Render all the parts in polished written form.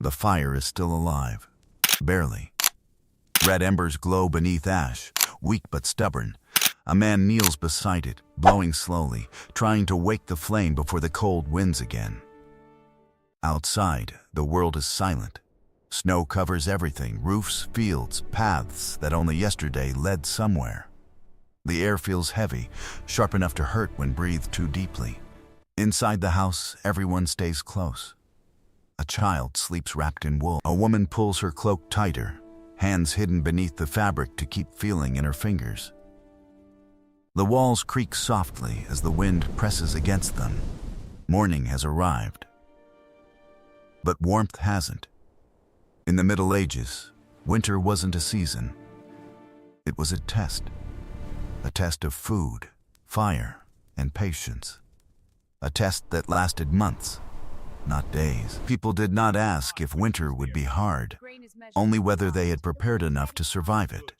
The fire is still alive. Barely. Red embers glow beneath ash, weak but stubborn. A man kneels beside it, blowing slowly, trying to wake the flame before the cold winds again. Outside, the world is silent. Snow covers everything, roofs, fields, paths that only yesterday led somewhere. The air feels heavy, sharp enough to hurt when breathed too deeply. Inside the house, everyone stays close. A child sleeps wrapped in wool. A woman pulls her cloak tighter, hands hidden beneath the fabric to keep feeling in her fingers. The walls creak softly as the wind presses against them. Morning has arrived. But warmth hasn't. In the Middle Ages, winter wasn't a season. It was a test. A test of food, fire, and patience. A test that lasted months, not days. People did not ask if winter would be hard, only whether they had prepared enough to survive it.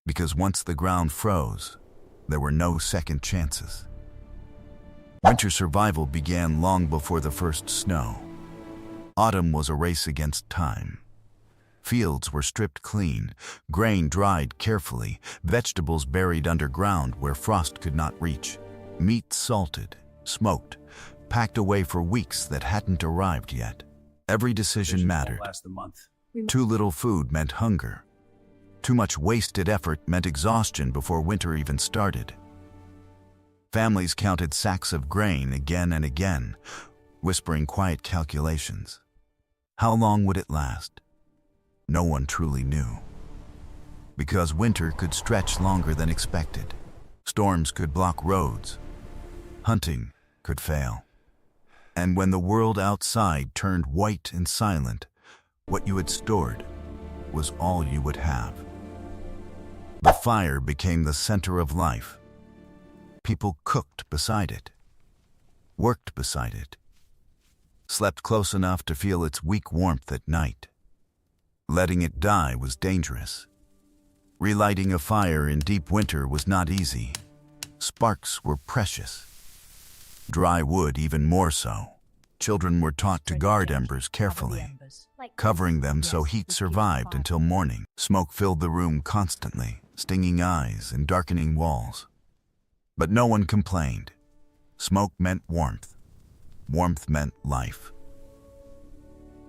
Because once the ground froze, there were no second chances. Winter survival began long before the first snow. Autumn was a race against time. Fields were stripped clean, grain dried carefully, vegetables buried underground where frost could not reach, meat salted, smoked, packed away for weeks that hadn't arrived yet. Every decision mattered. Too little food meant hunger. Too much wasted effort meant exhaustion before winter even started. Families counted sacks of grain again and again, whispering quiet calculations. How long would it last? No one truly knew. Because winter could stretch longer than expected. Storms could block roads. Hunting could fail. And when the world outside turned white and silent, what you had stored was all you would have. The fire became the center of life. People cooked beside it, worked beside it, slept close enough to feel its weak warmth at night. Letting it die was dangerous. Relighting a fire in deep winter was not easy. Sparks were precious. Dry wood even more so. Children were taught to guard embers carefully, covering them so heat survived until morning. Smoke filled the room constantly, stinging eyes and darkening walls. But no one complained. Smoke meant warmth. Warmth meant life.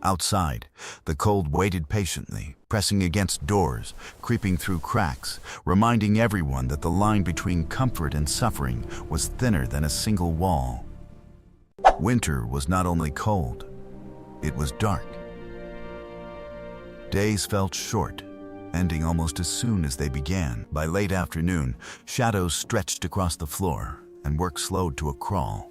Outside, the cold waited patiently, pressing against doors, creeping through cracks, reminding everyone that the line between comfort and suffering was thinner than a single wall. Winter was not only cold, it was dark. Days felt short, ending almost as soon as they began. By late afternoon, shadows stretched across the floor, and work slowed to a crawl.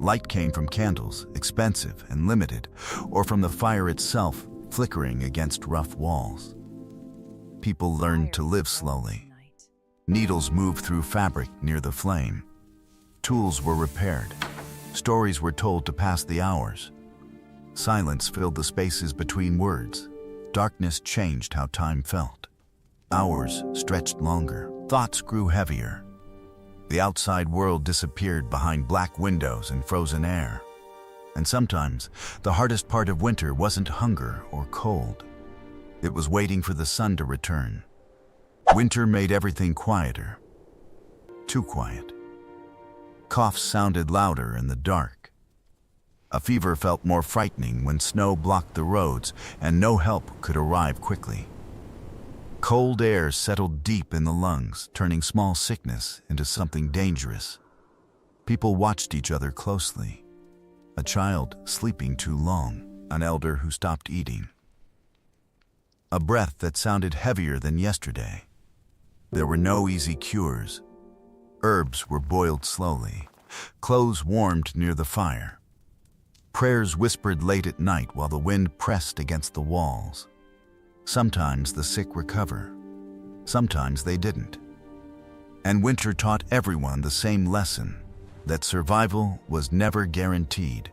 Light came from candles, expensive and limited, or from the fire itself, flickering against rough walls. People learned to live slowly. Needles moved through fabric near the flame. Tools were repaired. Stories were told to pass the hours. Silence filled the spaces between words. Darkness changed how time felt. Hours stretched longer. Thoughts grew heavier. The outside world disappeared behind black windows and frozen air. And sometimes, the hardest part of winter wasn't hunger or cold. It was waiting for the sun to return. Winter made everything quieter. Too quiet. Coughs sounded louder in the dark. A fever felt more frightening when snow blocked the roads and no help could arrive quickly. Cold air settled deep in the lungs, turning small sickness into something dangerous. People watched each other closely. A child sleeping too long, an elder who stopped eating. A breath that sounded heavier than yesterday. There were no easy cures. Herbs were boiled slowly. Clothes warmed near the fire. Prayers whispered late at night while the wind pressed against the walls. Sometimes the sick recover. Sometimes they didn't. And winter taught everyone the same lesson, that survival was never guaranteed,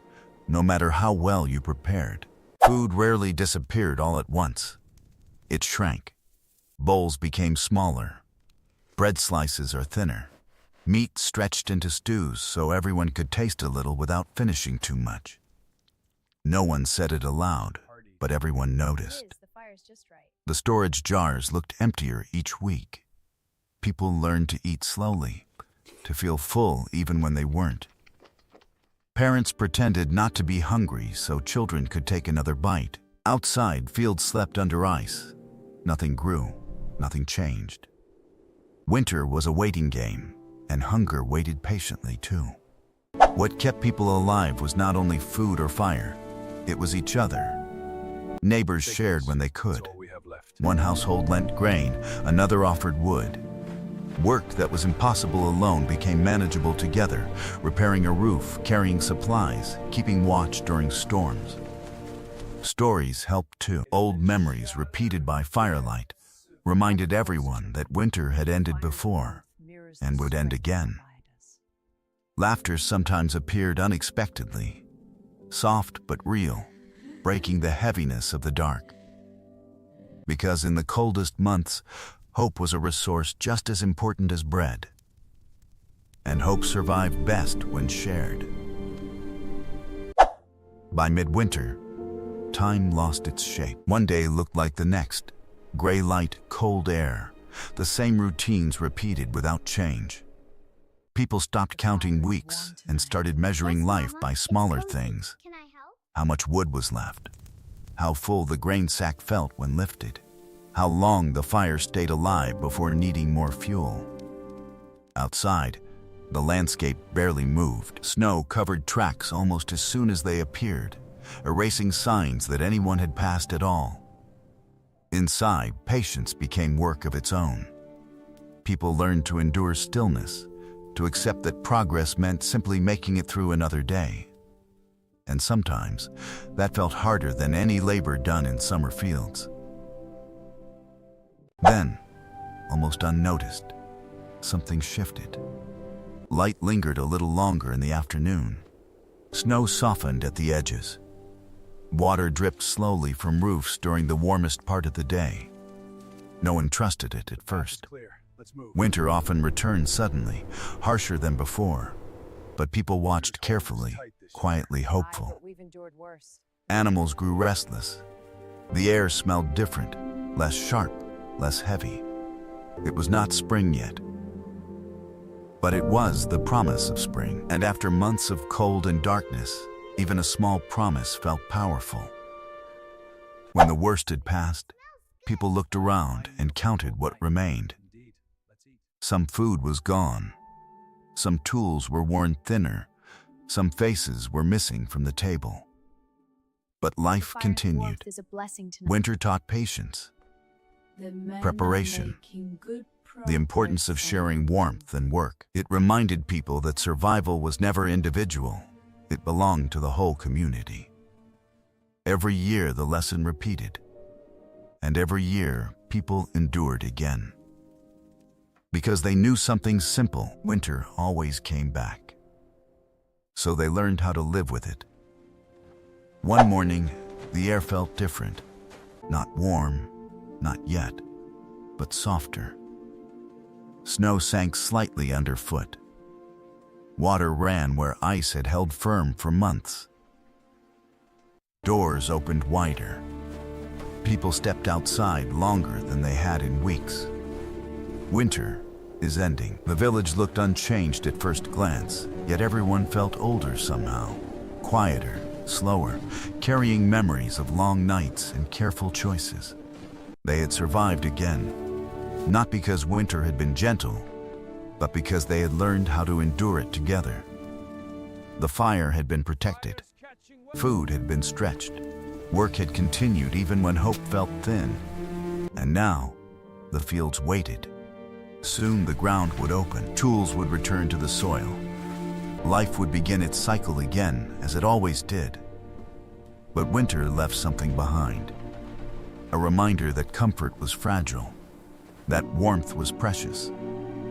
no matter how well you prepared. Food rarely disappeared all at once. It shrank. Bowls became smaller. Bread slices are thinner. Meat stretched into stews so everyone could taste a little without finishing too much. No one said it aloud, but everyone noticed. The fire's just right. The storage jars looked emptier each week. People learned to eat slowly, to feel full even when they weren't. Parents pretended not to be hungry so children could take another bite. Outside, fields slept under ice. Nothing grew, nothing changed. Winter was a waiting game, and hunger waited patiently too. What kept people alive was not only food or fire, it was each other. Neighbors shared when they could. One household lent grain, another offered wood. Work that was impossible alone became manageable together, repairing a roof, carrying supplies, keeping watch during storms. Stories helped too. Old memories repeated by firelight reminded everyone that winter had ended before and would end again. Laughter sometimes appeared unexpectedly, soft but real, breaking the heaviness of the dark. Because in the coldest months, hope was a resource just as important as bread. And hope survived best when shared. By midwinter, time lost its shape. One day looked like the next. Gray light, cold air. The same routines repeated without change. People stopped counting weeks and started measuring life by smaller things. Can I help? How much wood was left. How full the grain sack felt when lifted. How long the fire stayed alive before needing more fuel. Outside, the landscape barely moved. Snow covered tracks almost as soon as they appeared, erasing signs that anyone had passed at all. Inside, patience became work of its own. People learned to endure stillness, to accept that progress meant simply making it through another day. And sometimes, that felt harder than any labor done in summer fields. Then, almost unnoticed, something shifted. Light lingered a little longer in the afternoon. Snow softened at the edges. Water dripped slowly from roofs during the warmest part of the day. No one trusted it at first. Winter often returned suddenly, harsher than before, but people watched carefully, quietly hopeful. Animals grew restless. The air smelled different, less sharp, less heavy. It was not spring yet, but it was the promise of spring. And after months of cold and darkness, even a small promise felt powerful. When the worst had passed, people looked around and counted what remained. Some food was gone. Some tools were worn thinner. Some faces were missing from the table. But life continued. Winter taught patience, preparation, the importance of sharing warmth and work. It reminded people that survival was never individual. It belonged to the whole community. Every year the lesson repeated, and every year people endured again. Because they knew something simple, winter always came back. So they learned how to live with it. One morning, the air felt different. Not warm, not yet, but softer. Snow sank slightly underfoot. Water ran where ice had held firm for months. Doors opened wider. People stepped outside longer than they had in weeks. Winter is ending. The village looked unchanged at first glance, yet everyone felt older somehow, quieter, slower, carrying memories of long nights and careful choices. They had survived again, not because winter had been gentle, but because they had learned how to endure it together. The fire had been protected. Food had been stretched. Work had continued even when hope felt thin. And now, the fields waited. Soon the ground would open. Tools would return to the soil. Life would begin its cycle again, as it always did. But winter left something behind. A reminder that comfort was fragile, that warmth was precious,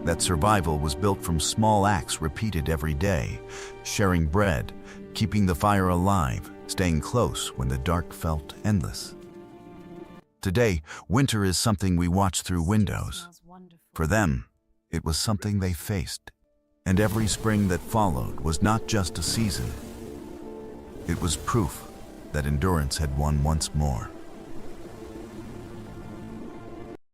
that survival was built from small acts repeated every day, sharing bread, keeping the fire alive, staying close when the dark felt endless. Today, winter is something we watch through windows. For them, it was something they faced. And every spring that followed was not just a season. It was proof that endurance had won once more.